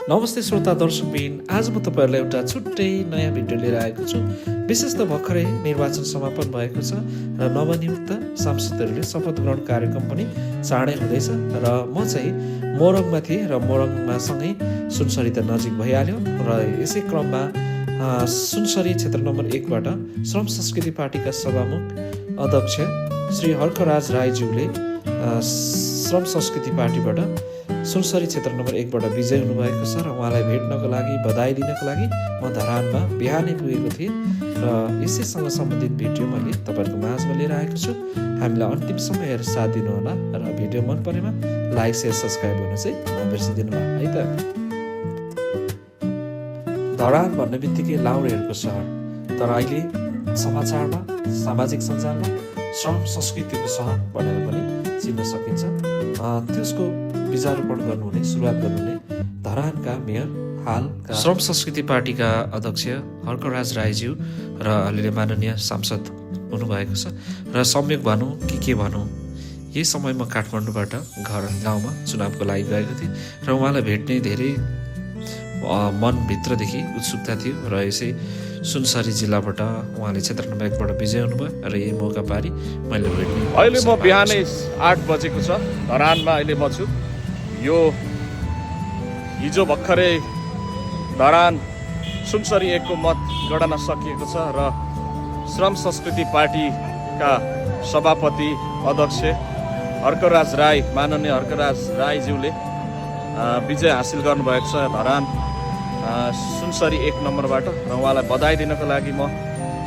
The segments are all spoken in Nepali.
नमस्ते श्रोता दर्शकबिन, आज म तपाईँहरूलाई एउटा छुट्टै नयाँ भिडियो लिएर आएको छु। विशेष त भर्खरै निर्वाचन समापन भएको छ र नवनियुक्त सांसदहरूले शपथ ग्रहण कार्यक्रम पनि चाँडै हुँदैछ र म चाहिँ मोरङमा थिएँ र मोरङमा सँगै सुनसरी त नजिक भइहाल्यो र यसै क्रममा सुनसरी क्षेत्र नम्बर 1 बाट श्रम संस्कृति पार्टीका सभामुख अध्यक्ष श्री हर्कराज राईज्यूले श्रम संस्कृति पार्टीबाट सुनसरी क्षेत्र नम्बर 1 बाट विजय हुनुभएको छ र उहाँलाई भेट्नको लागि बधाई दिनको लागि म धरानमा बिहानै पुगेको थिएँ र यसैसँग सम्बन्धित भिडियो मैले तपाईँहरूको माझमा लिएर आएको छु। हामीलाई अन्तिमसम्म हेरेर साथ दिनुहोला र भिडियो मन परेमा लाइक शेयर सब्सक्राइब गर्नु चाहिँ नबिर्सिदिनु होला है त। धरान भन्ने बित्तिकै लाउरेहरूको सहर, तर अहिले समाचारमा सामाजिक सञ्जालमा श्रम संस्कृतिको सहर भनेर पनि चिन्न सकिन्छ। त्यसको बीजारोपण गर्नुहुने सुरुवात गर्नुहुने धरानका मेयर हालका श्रम संस्कृति पार्टीका अध्यक्ष हर्कराज राईज्यू र अहिले माननीय सांसद हुनुभएको छ र संयोग भनौँ के भनौँ, यही समय म काठमाडौँबाट गाउँमा चुनावको लागि गएको थिएँ र उहाँलाई भेट्ने धेरै मनभित्रदेखि उत्सुकता थियो र यसै सुनसरी जिल्लाबाट उहाँले क्षेत्र नम्बर 1 बाट विजय हुनुभयो र यही मौका पारी मैले भेट्ने। अहिले म बिहानै 8 बजेको छ, धरानमा अहिले म छु। यो हिजो भर्खरै धरान सुनसरी 1 को मत गणना सकिएको छ र श्रम संस्कृति पार्टीका सभापति अध्यक्ष हर्कराज राई, माननीय हर्कराज राईज्यूले विजय हासिल गर्नुभएको छ धरान सुनसरी 1 नम्बरबाट र उहाँलाई बधाई दिनको लागि म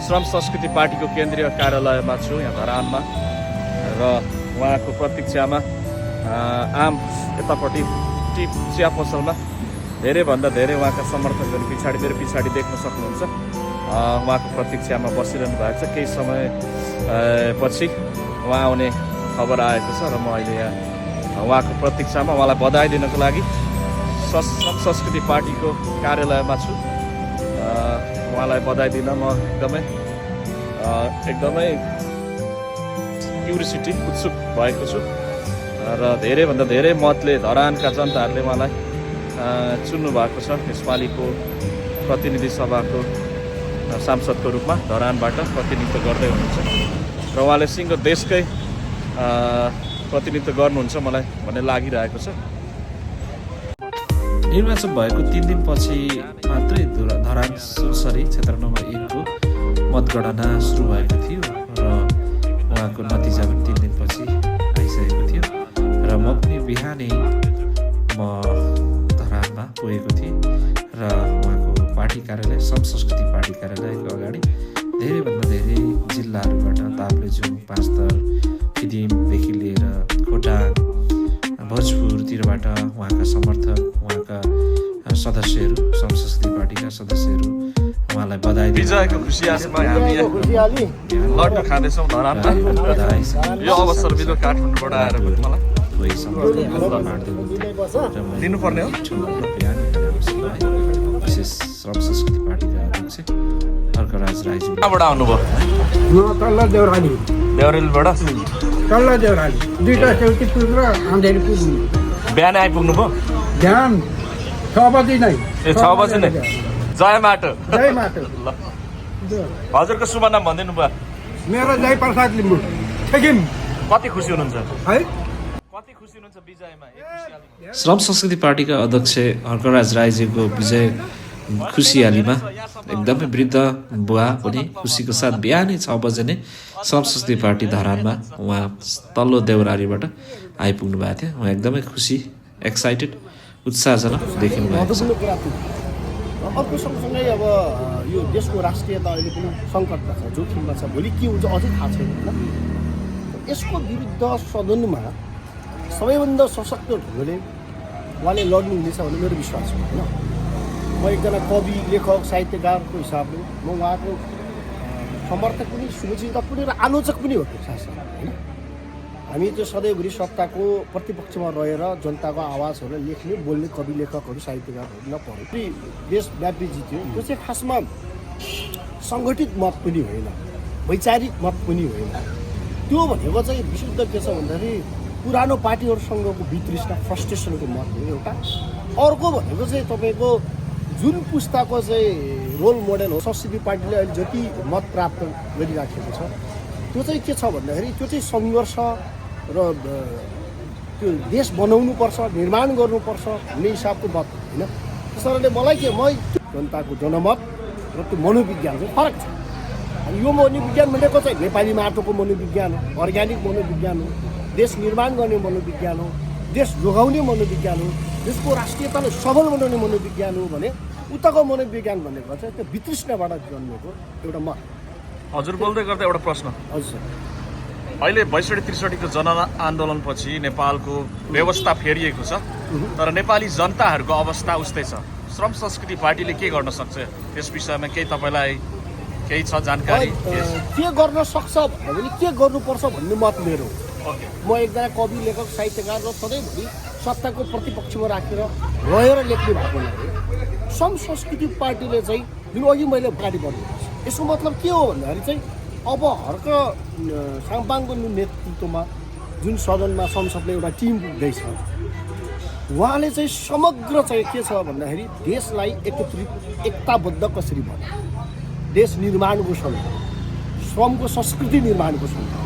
श्रम संस्कृति पार्टीको केन्द्रीय कार्यालयमा छु यहाँ धरानमा र उहाँको प्रतीक्षामा आम यतापट्टि टी चिया पसलमा धेरैभन्दा धेरै उहाँका समर्थकहरू मेरो पछाडि देख्न सक्नुहुन्छ। उहाँको प्रतीक्षामा बसिरहनु भएको छ। केही समय पछि उहाँ आउने खबर आएको छ र म अहिले यहाँ उहाँको प्रतीक्षामा उहाँलाई बधाई दिनको लागि श्रम संस्कृति पार्टीको कार्यालयमा छु। उहाँलाई बधाई दिन म एकदमै क्युरियोसिटी उत्सुक भएको छु र धेरैभन्दा धेरै मतले धरानका जनताहरूले उहाँलाई चुन्नु भएको छ। यसपालिको प्रतिनिधि सभाको सांसदको रूपमा धरानबाट प्रतिनिधित्व गर्दै हुनुहुन्छ र उहाँले सिङ्गो देशकै प्रतिनिधित्व गर्नुहुन्छ मलाई भन्ने लागिरहेको छ। निर्वाचन भएको 3 दिनपछि मात्रै धरान सुनसरी क्षेत्र नम्बर 1 को मतगणना सुरु भएको थियो र उहाँको नतिजा 3 दिनपछि आइसकेको थियो र म पनि बिहानै धरानमा पुगेको थिएँ र उहाँको पार्टी कार्यालय श्रम संस्कृति पार्टी कार्यालयको अगाडि धेरैभन्दा धेरै जिल्लाहरूबाट ताप्लेजुङ, पाँचथर, फिदिमदेखि लिएर खोटाङ, भोजपुरतिरबाट उहाँका समर्थक, उहाँका सदस्यहरू, श्रम संस्कृति पार्टीका सदस्यहरू उहाँलाई बधाई विजयको खुसी आशमा हामी लड्डु खाँदैछौँ धरानमा। यो अवसर मिल्यो काठमाडौँबाट आएर पनि मलाई दिनुपर्ने हो। विशेष श्रम संस्कृति पार्टीका अध्यक्ष हर्कराज राईज्यू कहाँबाट आउनुभयो? तल्ला देउराली, देउरेलबाट तल्ला देउराली, दुईटा चौकी पुग्नु र अन्धेरी पुग्नु। बिहान आइपुग्नु भयो? बिहान 6 बजी नै। 6 बजी नै। जय माटो। जय माटो। हजुरको शुभ नाम भनिदिनु भयो? मेरो जय प्रसाद लिम्बू, सिक्किम। कति खुसी हुनुहुन्छ? है कति खुसी हुनुहुन्छ विजयमा? श्रम संस्कृति पार्टीका अध्यक्ष हर्कराज राईज्यूको विजय खुसियालीमा एकदमै वृद्ध बुवा पनि खुसीको साथ बिहानै 6 बजे नै श्रम संस्कृति पार्टी धरानमा उहाँ तल्लो देउरालीबाट आइपुग्नु भएको थियो। उहाँ एकदमै खुसी, एक्साइटेड, उत्साहजनक देखिनु भएको छ। अर्को सँगसँगै अब यो देशको राष्ट्रियता अहिले पनि सङ्कटमा छ, जोखिममा छ। भोलि के हुन्छ अझै थाहा छैन होइन। यसको विरुद्ध सदनमा सबैभन्दा सशक्त ढङ्गले उहाँले लड्नुहुनेछ भन्ने मेरो विश्वास हो होइन। म एकजना कवि, लेखक, साहित्यकारको हिसाबले म उहाँको समर्थक पनि, शुभचिन्तक पनि र आलोचक पनि हो साथसाथै होइन। हामी त्यो सधैँभरि सत्ताको प्रतिपक्षमा रहेर जनताको आवाजहरूलाई लेख्ने, बोल्ने कवि, लेखकहरू, साहित्यकारहरू नपढे देशव्यापी जित्यो। त्यो चाहिँ खासमा सङ्गठित मत पनि होइन, वैचारिक मत पनि होइन। त्यो भनेको चाहिँ विशुद्ध के छ भन्दाखेरि पुरानो पार्टीहरूसँगको वितृष्णा, फ्रस्ट्रेसनको मत हो एउटा। अर्को भनेको चाहिँ तपाईँको जुन पुस्ताको चाहिँ रोल मोडल हो संस्कृति पार्टीले अहिले जति मत प्राप्त गरिराखेको छ त्यो चाहिँ के छ भन्दाखेरि त्यो चाहिँ सङ्घर्ष र त्यो देश बनाउनुपर्छ निर्माण गर्नुपर्छ भन्ने हिसाबको मत होइन। त्यस कारणले मलाई के जनताको जनमत र त्यो मनोविज्ञान चाहिँ फरक छ। अनि यो मनोविज्ञान भनेको चाहिँ नेपाली माटोको मनोविज्ञान हो, अर्ग्यानिक मनोविज्ञान हो, देश निर्माण गर्ने मनोविज्ञान हो, देश जोगाउने मनोविज्ञान हो, देशको राष्ट्रियतालाई सबल बनाउने मनोविज्ञान हो भने उताको मनोविज्ञान भनेको चाहिँ त्यो वितृष्णाबाट जन्मेको एउटा मत। हजुर बोल्दै गर्दा एउटा प्रश्न, हजुर अहिले 62-63 जनआन्दोलनपछि नेपालको व्यवस्था फेरिएको छ, तर नेपाली जनताहरूको अवस्था उस्तै छ। श्रम संस्कृति पार्टीले के गर्न सक्छ यस विषयमा केही तपाईँलाई केही छ जानकारी? के गर्न सक्छ भने के गर्नुपर्छ भन्ने मत मेरो। म एकजना कवि लेखक साहित्यकार र सधैँभरि सत्ताको प्रतिपक्षमा राखेर रहेर लेख्ने भएको हुनाले श्रम संस्कृति पार्टीले चाहिँ जुन अघि मैले अगाडि बढ्नुपर्छ। यसको मतलब के हो भन्दाखेरि चाहिँ अब हर्क साङपाङको नेतृत्वमा जुन सदनमा संसदले एउटा टिम पुग्दैछ उहाँले चाहिँ समग्र चाहिँ के छ भन्दाखेरि देशलाई एकताबद्ध कसरी बनाउने, देश निर्माणको सन्दर्भ, श्रमको संस्कृति निर्माणको सन्दर्भ,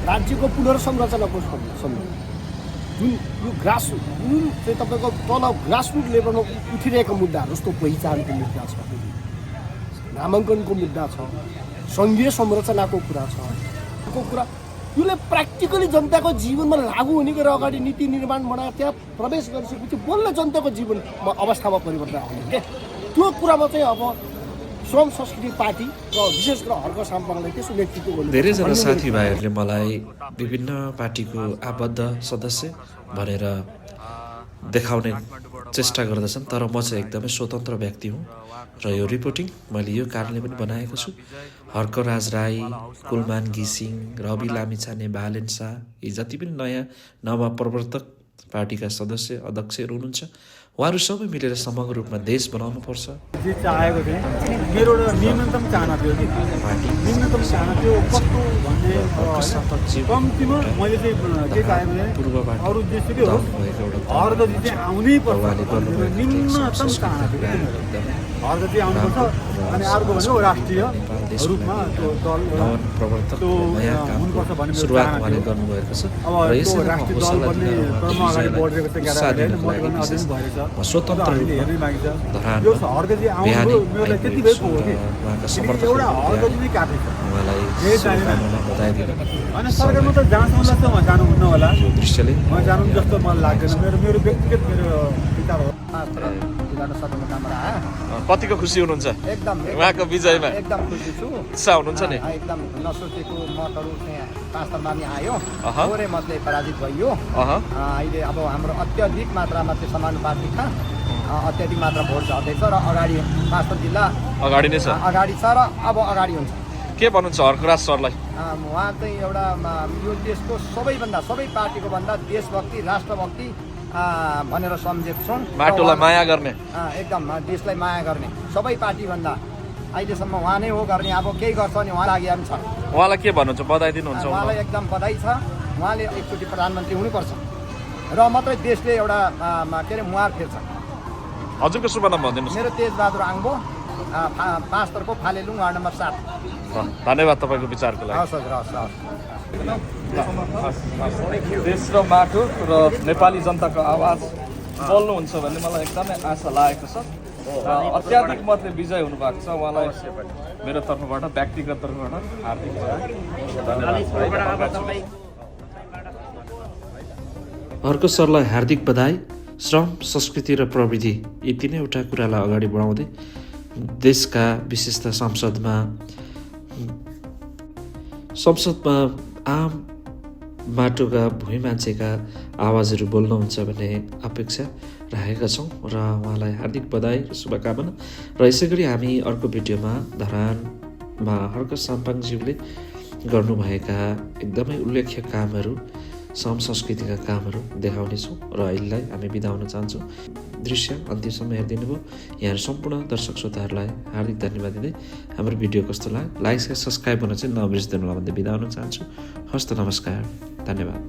राज्यको पुनर्संरचनाको सन्दर्भ, जुन यो जुन चाहिँ तपाईँको तल ग्रासरुट लेभलमा उठिरहेका मुद्दाहरू जस्तो पहिचानको मुद्दा छ, नामाङ्कनको मुद्दा छ, सङ्घीय संरचनाको कुरा छ, यसले प्र्याक्टिकली जनताको जीवनमा लागू हुने गरेर अगाडि नीति निर्माण बनाएर त्यहाँ प्रवेश गरिसकेपछि बल्ल जनताको जीवनमा अवस्थामा परिवर्तन आउने क्या त्यो कुरामा चाहिँ अब श्रम संस्कृति पार्टी र विशेष गरेर हर्क साम्पाङलाई त्यसो नेतृत्व गर्नु। धेरैजना साथीभाइहरूले मलाई विभिन्न पार्टीको आबद्ध सदस्य भनेर देखाउने चेष्टा गर्दछन्, तर म चाहिँ एकदमै स्वतन्त्र व्यक्ति हुँ र यो रिपोर्टिङ मैले यो कारणले पनि बनाएको छु। हर्कराज राई, कुलमान घिसिङ, रवि लामिछाने, बालेन शाह, यी जति पनि नयाँ नवप्रवर्तक पार्टीका सदस्य अध्यक्षहरू हुनुहुन्छ उहाँहरू सबै मिलेर समग्र रूपमा देश बनाउनुपर्छ। जे चाहेको थिएँ मेरो एउटा न्यूनतम चाहना थियो कि न्यूनतम चाहना थियो कस्तो भन्ने कम्तीमा मैले चाहिँ के चाहेको थिएँ अरू जेसुकै होस् हरगति चाहिँ आउनै पर्छ न्यूनतम चाहना थियो। हरगति आउनुपर्छ अनि अर्को भनेको राष्ट्रिय रूपमा त्यो दल हुनुपर्छ भन्ने सुरुवात उहाँले गर्नुभएको छ र यसरी राष्ट्रिय दल बन्ने क्रममा अगाडि बढेको चाहिँ गाह्रो होइन, मत गर्न अझै भएछ। स्वतन्त्र हेर्नै मागिन्छ धरानमा यो हरगति आउनु मेरो त्यति भए पुग्यो कि उहाँका एउटा समर्थकहरू हरगति नै काटेको छ उहाँलाई शुभकामना बधाई दिन अनि सरकारमा त जहाँसम्म लाग्छ म जानुहुन्न होला, यो दृश्यले म जानु जस्तो मलाई लाग्दैन। मेरो व्यक्तिगत विचार हो। कतिको खुसी हुनुहुन्छ एकदम उहाँको विजयमा? एकदम खुसी छु। उत्साह हुनुहुन्छ नि? एकदम नसोचेको मतहरू चाहिँ वास्तवमा आयो, थोरै मतले पराजित भइयो। अहिले अब हाम्रो अत्याधिक मात्रामा त्यो समानुपातिकमा अत्याधिक मात्रा भोट झर्दैछ र अगाडि मास्टर जिल्ला अगाडि नै छ, अगाडि छ र अब अगाडि हुन्छ। के भन्नुहुन्छ हर्कराज सरलाई? उहाँ चाहिँ एउटा यो देशको सबै पार्टीको भन्दा देशभक्ति राष्ट्रभक्ति भनेर सम्झेको छौँ। माटोलाई माया गर्ने, एकदम देशलाई माया गर्ने सबै पार्टीभन्दा अहिलेसम्म उहाँ नै हो गर्ने। अब केही गर्छ भने उहाँ लागि पनि छ। उहाँलाई के भन्नुहुन्छ? बधाई दिनुहुन्छ? उहाँलाई एकदम बधाई छ। उहाँले एकचोटि प्रधानमन्त्री हुनुपर्छ र मात्रै देशले एउटा के अरे मुहार फेर्छ। हजुरको शुभ नाम भनिदिनुहोस्। मेरो तेजबहादुर आङ्बो, पाँचतर्फको फालेलुङ वार्ड नम्बर 7। धन्यवाद तपाईँको विचारको लागि। हस् हजुर, हस् हस्। देश र माटो र नेपाली जनताको आवाज बोल्नुहुन्छ भन्ने मलाई एकदमै आशा लागेको छ। अत्याधिक मतले विजय हुनुभएको छ उहाँलाई मेरो तर्फबाट, व्यक्तिगत तर्फबाट हार्दिक धन्यवाद। अर्को सरलाई हार्दिक बधाई। श्रम संस्कृति र प्रविधि यी तिनैवटा कुरालाई अगाडि बढाउँदै देशका विशेषतः संसदमा आम माटोका भुइँ मान्छेका आवाजहरू बोल्नुहुन्छ भन्ने अपेक्षा राखेका छौँ र उहाँलाई हार्दिक बधाई र शुभकामना। र यसै गरी हामी अर्को भिडियोमा धरानमा हर्क साम्पाङज्यूले गर्नुभएका एकदमै उल्लेख्य कामहरू, श्रम संस्कृतिका कामहरू देखाउनेछौँ र अहिलेलाई हामी बिदा हुन चाहन्छौँ। दृश्य अन्त्यसम्म हेरिदिनु भयो यहाँहरू सम्पूर्ण दर्शक श्रोताहरूलाई हार्दिक धन्यवाद दिँदै हाम्रो भिडियो कस्तो लाग्यो लाइक र सब्सक्राइब गर्न चाहिँ नबिर्सिदिनु होला भन्दै बिदा हुन चाहन्छु। हस्त नमस्कार, धन्यवाद।